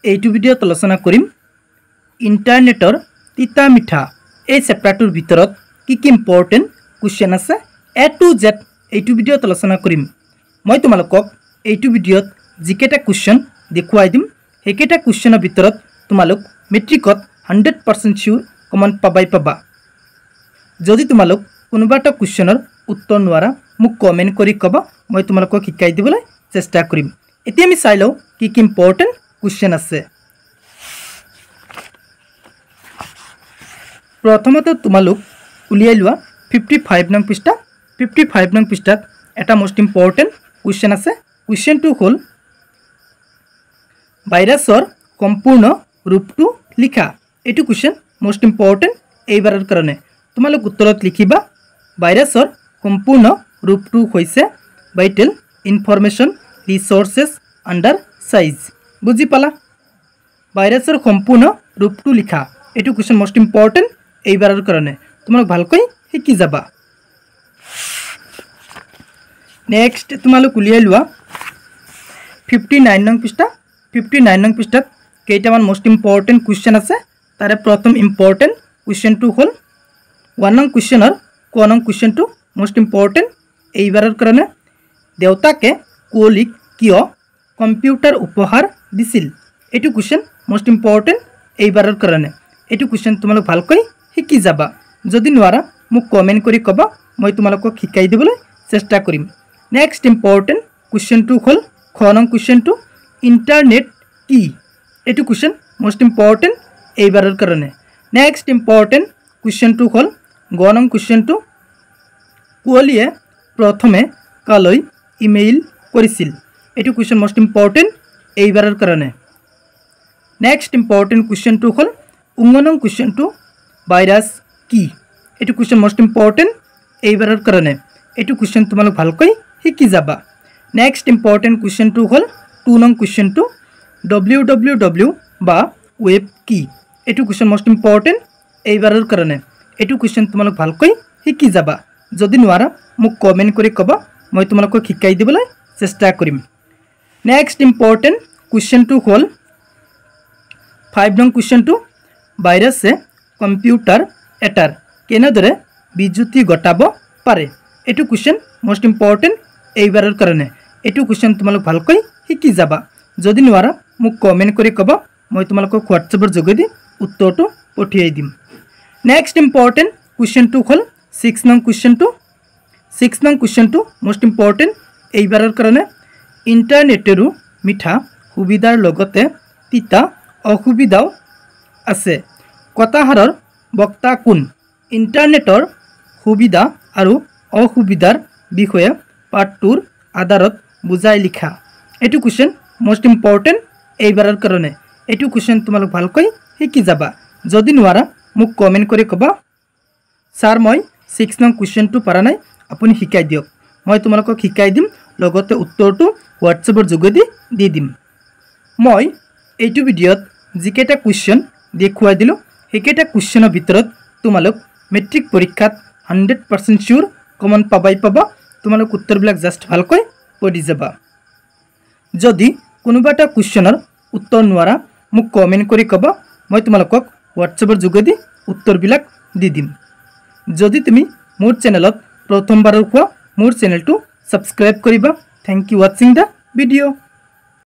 এইটো ভিডিঅ'ত আলোচনা কৰিম ইণ্টাৰনেটৰ তিতা মিঠা এই চেপ্টাৰটোৰ ভিতৰত কি ইম্পৰ্টেণ্ট কুৱেশ্যন আছে এ টু জেড এইটো ভিডিঅ'ত আলোচনা কৰিম। মই তোমালোকক এইটো ভিডিঅ'ত যিকেইটা কুৱেশ্যন দেখুৱাই দিম সেইকেইটা কুৱেশ্যনৰ ভিতৰত তোমালোক মেট্ৰিকত 100% চিউৰ কমন পাবা। যদি তোমালোক কোনোবা এটা কুৱেশ্যনৰ উত্তৰ নোৱাৰা মোক কমেণ্ট কৰি ক'বা, মই তোমালোকক শিকাই দিবলৈ চেষ্টা কৰিম। এতিয়া আমি চাই লওঁ কি ইম্পৰ্টেণ্ট কুৱেশ্যন আছে। প্ৰথমতে তোমালোক উলিয়াই লোৱা 55 নং পৃষ্ঠা। 55 নং পৃষ্ঠাত এটা মোষ্ট ইম্পৰ্টেণ্ট কুৱেশ্যন আছে। কুৱেশ্যনটো হ'ল ভাইৰাছৰ সম্পূৰ্ণ ৰূপটো লিখা। এইটো কুৱেশ্যন মোষ্ট ইম্পৰ্টেণ্ট এইবাৰৰ কাৰণে। তোমালোক উত্তৰত লিখিবা ভাইৰাছৰ সম্পূৰ্ণ ৰূপটো হৈছে vital information resources under size. বুজি পালা? ভাইৰাছৰ সম্পূৰ্ণ ৰূপটো লিখা এইটো কুৱেশ্যন মোষ্ট ইম্পৰ্টেণ্ট এইবাৰৰ কাৰণে। তোমালোক ভালকৈ শিকি যাবা। নেক্সট তোমালোক উলিয়াই লোৱা 59 নং পৃষ্ঠা। 59 নং পৃষ্ঠাত কেইটামান মোষ্ট ইম্পৰ্টেণ্ট কুৱেশ্যন আছে। তাৰে প্ৰথম ইম্পৰ্টেণ্ট কুৱেশ্যনটো হ'ল 1 নং কুৱেশ্যনৰ ক নং কুৱেশ্যনটো মোষ্ট ইম্পৰ্টেণ্ট এইবাৰৰ কাৰণে। দেউতাকে কুঁৱলীক কিয় কম্পিউটাৰ উপহাৰ দিছিল? এইটো কুৱেশ্যন মোষ্ট ইম্পৰ্টেণ্ট এইবাৰৰ কাৰণে। এইটো কুৱেশ্যন তোমালোক ভালকৈ শিকি যাবা। যদি নোৱাৰা মোক কমেণ্ট কৰি ক'বা, মই তোমালোকক শিকাই দিবলৈ চেষ্টা কৰিম। নেক্সট ইম্পৰ্টেণ্ট কুৱেশ্যনটো হ'ল খ নং কুৱেশ্যনটো ইণ্টাৰনেট কি? এইটো কুৱেশ্যন মোষ্ট ইম্পৰ্টেণ্ট এইবাৰৰ কাৰণে। নেক্সট ইম্পৰ্টেণ্ট কুৱেশ্যনটো হ'ল গ নং কুৱেশ্যনটো কুঁৱলীয়ে প্ৰথমে কালৈ ইমেইল কৰিছিল? এইটো কুৱেশ্যন মোষ্ট ইম্পৰ্টেণ্ট এইবাৰৰ কাৰণে। নেক্সট ইম্পৰ্টেণ্ট কুৱেশ্যনটো হ'ল 19 নং কুৱেশ্যনটো ভাইৰাছ কি? এইটো কুৱেশ্যন মোষ্ট ইম্পৰ্টেণ্ট এইবাৰৰ কাৰণে। এইটো কুৱেশ্যন তোমালোক ভালকৈ শিকি যাবা। নেক্সট ইম্পৰ্টেণ্ট কুৱেশ্যনটো হ'ল 2 নং কুৱেশ্যনটো www বা ৱেব কি? এইটো কুৱেশ্যন মোষ্ট ইম্পৰ্টেণ্ট এইবাৰৰ কাৰণে। এইটো কুৱেশ্যন তোমালোক ভালকৈ শিকি যাবা। যদি নোৱাৰা মোক কমেণ্ট কৰি ক'বা, মই তোমালোকক শিকাই দিবলৈ চেষ্টা কৰিম। নেক্সট ইম্পৰ্টেণ্ট কুৱেশ্যনটো হ'ল 5 নং কুৱেশ্যনটো ভাইৰাছে কম্পিউটাৰ এটাৰ কেনেদৰে বিজুতি ঘটাব পাৰে? এইটো কুৱেশ্যন মোষ্ট ইম্পৰ্টেণ্ট এইবাৰৰ কাৰণে। এইটো কুৱেশ্যন তোমালোক ভালকৈ শিকি যাবা। যদি নোৱাৰা মোক কমেণ্ট কৰি ক'বা, মই তোমালোকক হোৱাটছএপৰ যোগেদি উত্তৰটো পঠিয়াই দিম। নেক্সট ইম্পৰ্টেণ্ট কুৱেশ্যনটো হ'ল 6 নং কুৱেশ্যনটো। 6 নং কুৱেশ্যনটো মোষ্ট ইম্পৰ্টেণ্ট এইবাৰৰ কাৰণে। ইণ্টাৰনেটৰো মিঠা সুবিধাৰ লগতে তিতা অসুবিধাও আছে। কথাষাৰৰ বক্তা কোন? ইণ্টাৰনেটৰ সুবিধা আৰু অসুবিধাৰ বিষয়ে পাঠটোৰ আধাৰত বুজাই লিখা। এইটো কুৱেশ্যন মোষ্ট ইম্পৰ্টেণ্ট এইবাৰৰ কাৰণে। এইটো কুৱেশ্যন তোমালোক ভালকৈ শিকি যাবা। যদি নোৱাৰা মোক কমেণ্ট কৰি ক'বা, ছাৰ মই 6 নং কুৱেশ্যনটো পৰা নাই, আপুনি শিকাই দিয়ক। মই তোমালোকক শিকাই দিম, লগতে উত্তৰটো হোৱাটছএপৰ যোগেদি দি দিম। মই এইটো ভিডিঅ'ত যিকেইটা কুৱেশ্যন দেখুৱাই দিলোঁ সেইকেইটা কুৱেশ্যনৰ ভিতৰত তোমালোক মেট্ৰিক পৰীক্ষাত 100% চিউৰ কমন পাবা। তোমালোক উত্তৰবিলাক জাষ্ট ভালকৈ পঢ়ি যাবা। যদি কোনোবা এটা কুৱেশ্যনৰ উত্তৰ নোৱাৰা মোক কমেণ্ট কৰি ক'বা, মই তোমালোকক হোৱাটছএপৰ যোগেদি উত্তৰবিলাক দি দিম। যদি তুমি মোৰ চেনেলত প্ৰথমবাৰৰ হোৱা মোৰ চেনেলটো ছাবস্ক্ৰাইব কৰিবা। থেংক ইউ ৱাচিং দ্য ভিডিঅ'।